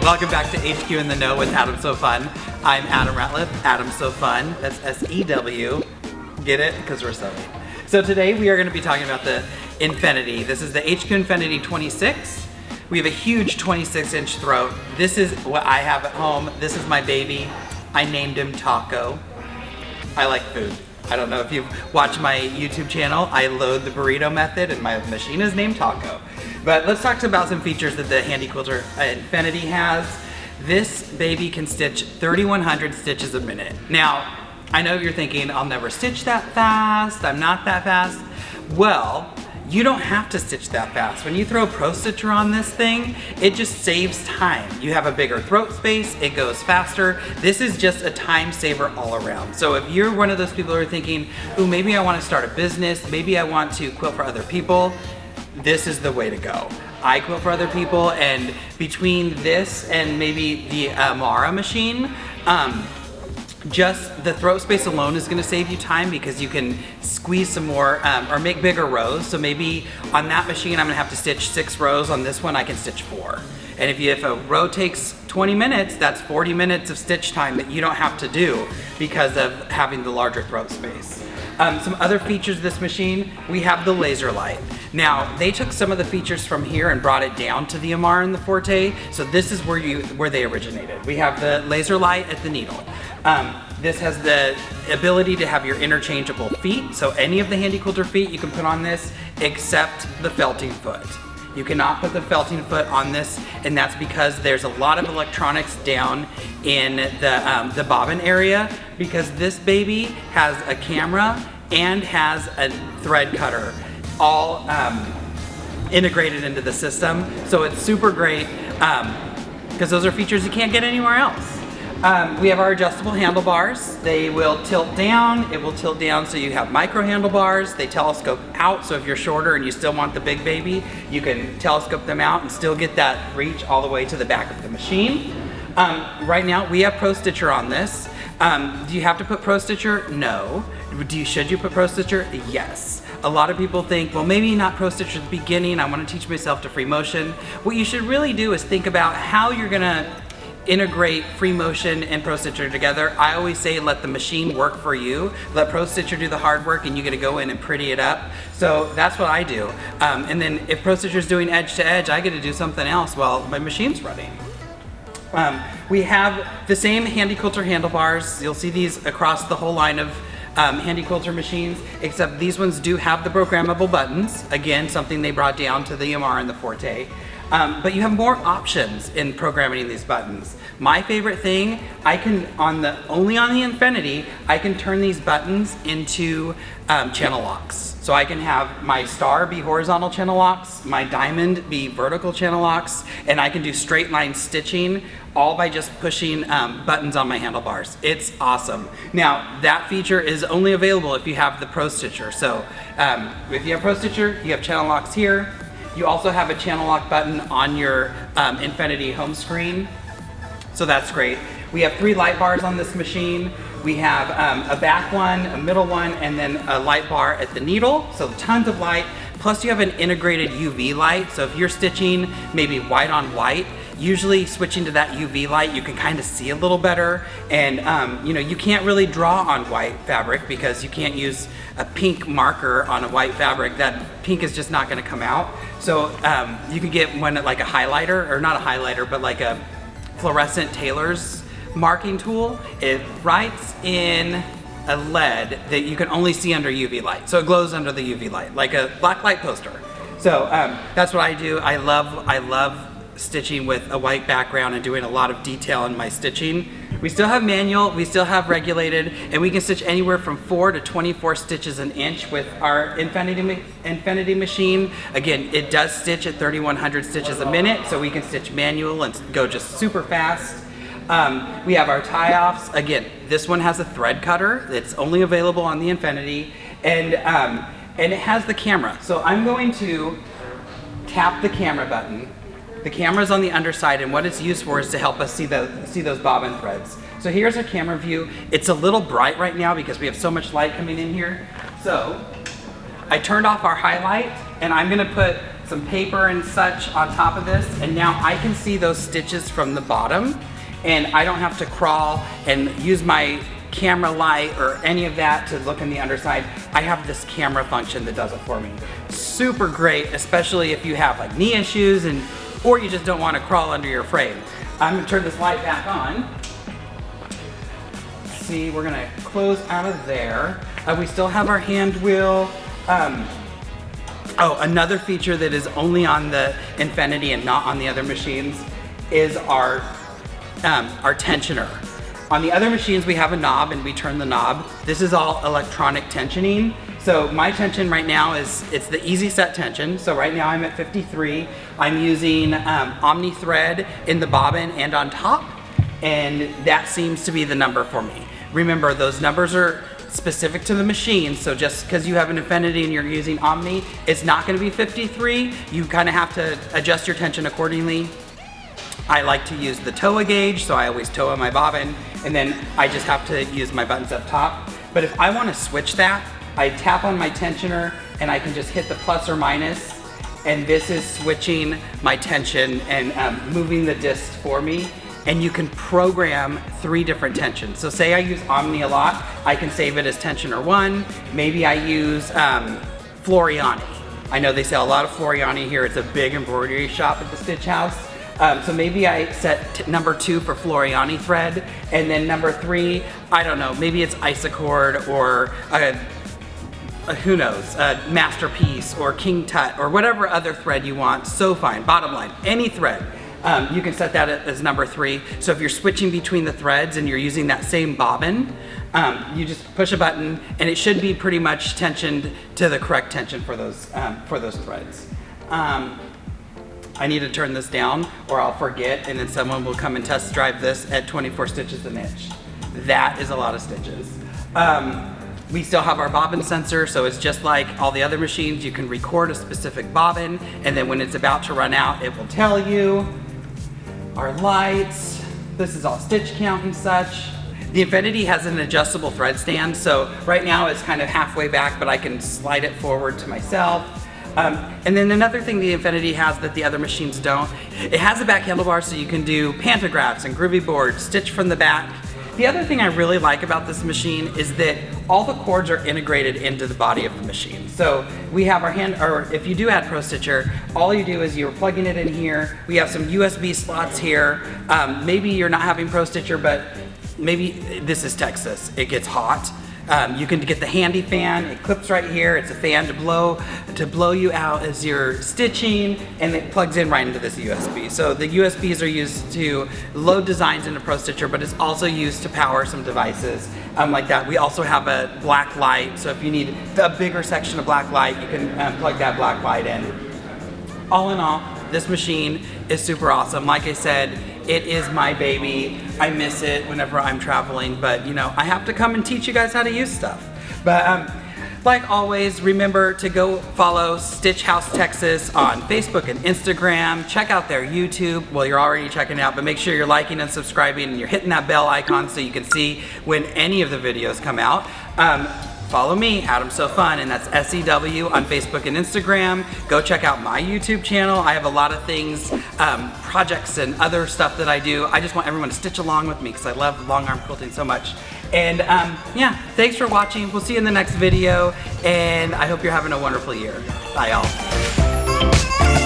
Welcome back to HQ in the Know with Adam So Fun. I'm Adam Ratliff, Adam So Fun, that's S-E-W. Get it? Because we're so neat. So today we are going to be talking about the Infinity. This is the HQ Infinity 26. We have a huge 26-inch throat. This is what I have at home. This is my baby. I named him Taco. I like food. I don't know if you've watched my YouTube channel. I load the burrito method and my machine is named Taco. But let's talk about some features that the Handi-Quilter Infinity has. This baby can stitch 3,100 stitches a minute. Now, I know you're thinking, I'll never stitch that fast, I'm not that fast. Well, you don't have to stitch that fast. When you throw Prostitcher on this thing, it just saves time. You have a bigger throat space, it goes faster. This is just a time saver all around. So if you're one of those people who are thinking, ooh, maybe I want to start a business, maybe I want to quilt for other people, this is the way to go. I quilt for other people, and between this and maybe the Amara machine, just the throat space alone is going to save you time because you can squeeze some more or make bigger rows. So maybe on that machine I'm going to have to stitch 6 rows. On this one I can stitch 4. And if a row takes 20 minutes, that's 40 minutes of stitch time that you don't have to do because of having the larger throat space. Some other features of this machine, we have the laser light. Now, they took some of the features from here and brought it down to the Amara and the Forte, so this is where they originated. We have the laser light at the needle. This has the ability to have your interchangeable feet, so any of the Handi-Quilter feet you can put on this except the felting foot. You cannot put the felting foot on this, and that's because there's a lot of electronics down in the bobbin area, because this baby has a camera and has a thread cutter all integrated into the system. So it's super great because those are features you can't get anywhere else. We have our adjustable handlebars. They will tilt down. It will tilt down so you have micro handlebars. They telescope out, so if you're shorter and you still want the big baby, you can telescope them out and still get that reach all the way to the back of the machine. Right now, we have Prostitcher on this. Do you have to put Prostitcher? No. Should you put Prostitcher? Yes. A lot of people think, well, maybe not Prostitcher at the beginning. I want to teach myself to free motion. What you should really do is think about how you're going to integrate free motion and Prostitcher together. I always say let the machine work for you. Let Prostitcher do the hard work and you get to go in and pretty it up. So that's what I do. And then if Prostitcher's doing edge to edge, I get to do something else while my machine's running. We have the same Handi-Quilter handlebars. You'll see these across the whole line of Handi-Quilter machines, except these ones do have the programmable buttons. Again, something they brought down to the Amara and the Forte. But you have more options in programming these buttons. My favorite thing, I can, only on the Infinity, I can turn these buttons into channel locks. So I can have my star be horizontal channel locks, my diamond be vertical channel locks, and I can do straight line stitching all by just pushing buttons on my handlebars. It's awesome. Now, that feature is only available if you have the Prostitcher. So if you have Prostitcher, you have channel locks here. You also have a channel lock button on your Infinity home screen, so that's great. We have 3 light bars on this machine. We have a back one, a middle one, and then a light bar at the needle, so tons of light. Plus you have an integrated UV light, so if you're stitching maybe white on white, usually switching to that UV light, you can kind of see a little better. And you can't really draw on white fabric because you can't use a pink marker on a white fabric. That pink is just not going to come out. So you can get one like a highlighter, or not a highlighter, but like a fluorescent tailor's marking tool. It writes in a lead that you can only see under UV light. So it glows under the UV light, like a black light poster. So that's what I do. I love stitching with a white background and doing a lot of detail in my stitching. We still have manual, we still have regulated, and we can stitch anywhere from 4 to 24 stitches an inch with our Infinity machine. Again, it does stitch at 3,100 stitches a minute, so we can stitch manual and go just super fast. We have our tie-offs. Again, this one has a thread cutter. It's only available on the Infinity, and it has the camera. So I'm going to tap the camera button. The camera's on the underside, and what it's used for is to help us see those bobbin threads. So here's our camera view. It's a little bright right now because we have so much light coming in here. So I turned off our highlight, and I'm gonna put some paper and such on top of this, and now I can see those stitches from the bottom, and I don't have to crawl and use my camera light or any of that to look on the underside. I have this camera function that does it for me. Super great, especially if you have like knee issues or you just don't want to crawl under your frame. I'm gonna turn this light back on. See, we're gonna close out of there. We still have our hand wheel. Oh, another feature that is only on the Infinity and not on the other machines is our tensioner. On the other machines, we have a knob and we turn the knob. This is all electronic tensioning. So my tension right now it's the easy set tension. So right now I'm at 53. I'm using Omni thread in the bobbin and on top, and that seems to be the number for me. Remember, those numbers are specific to the machine, so just because you have an Infinity and you're using Omni, it's not going to be 53. You kind of have to adjust your tension accordingly. I like to use the TOA gauge, so I always TOA my bobbin, and then I just have to use my buttons up top. But if I want to switch that, I tap on my tensioner and I can just hit the plus or minus, and this is switching my tension and moving the disc for me. And you can program 3 different tensions. So say I use Omni a lot, I can save it as tensioner 1. Maybe I use Floriani. I know they sell a lot of Floriani here. It's a big embroidery shop at the Stitchhouse. So maybe I set number 2 for Floriani thread, and then number 3, I don't know, maybe it's Isacord or who knows, Masterpiece or King Tut or whatever other thread you want. So fine, bottom line, any thread. You can set that as number 3. So if you're switching between the threads and you're using that same bobbin, you just push a button and it should be pretty much tensioned to the correct tension for those threads. I need to turn this down or I'll forget, and then someone will come and test drive this at 24 stitches an inch. That is a lot of stitches. We still have our bobbin sensor, so it's just like all the other machines. You can record a specific bobbin, and then when it's about to run out, it will tell you. Our lights, this is all stitch count and such. The Infinity has an adjustable thread stand, so right now it's kind of halfway back, but I can slide it forward to myself. And then another thing the Infinity has that the other machines don't, it has a back handlebar so you can do pantographs and groovy boards, stitch from the back. The other thing I really like about this machine is that all the cords are integrated into the body of the machine. So we have our hand, or if you do add Prostitcher, all you do is you're plugging it in here. We have some USB slots here. Maybe you're not having Prostitcher, but maybe this is Texas. It gets hot. You can get the handy fan. It clips right here. It's a fan to blow you out as you're stitching, and it plugs in right into this USB. So the USBs are used to load designs into Prostitcher, but it's also used to power some devices like that. We also have a black light, so if you need a bigger section of black light, you can plug that black light in. All in all, this machine is super awesome. Like I said, it is my baby. I miss it whenever I'm traveling, but you know, I have to come and teach you guys how to use stuff. But like always, remember to go follow Stitchhouse Texas on Facebook and Instagram. Check out their YouTube. Well, you're already checking it out, but make sure you're liking and subscribing and you're hitting that bell icon so you can see when any of the videos come out. Follow me, Adam's So Fun, and that's SEW on Facebook and Instagram. Go check out my YouTube channel. I have a lot of things, projects and other stuff that I do. I just want everyone to stitch along with me because I love long arm quilting so much. And yeah, thanks for watching. We'll see you in the next video, and I hope you're having a wonderful year. Bye, y'all.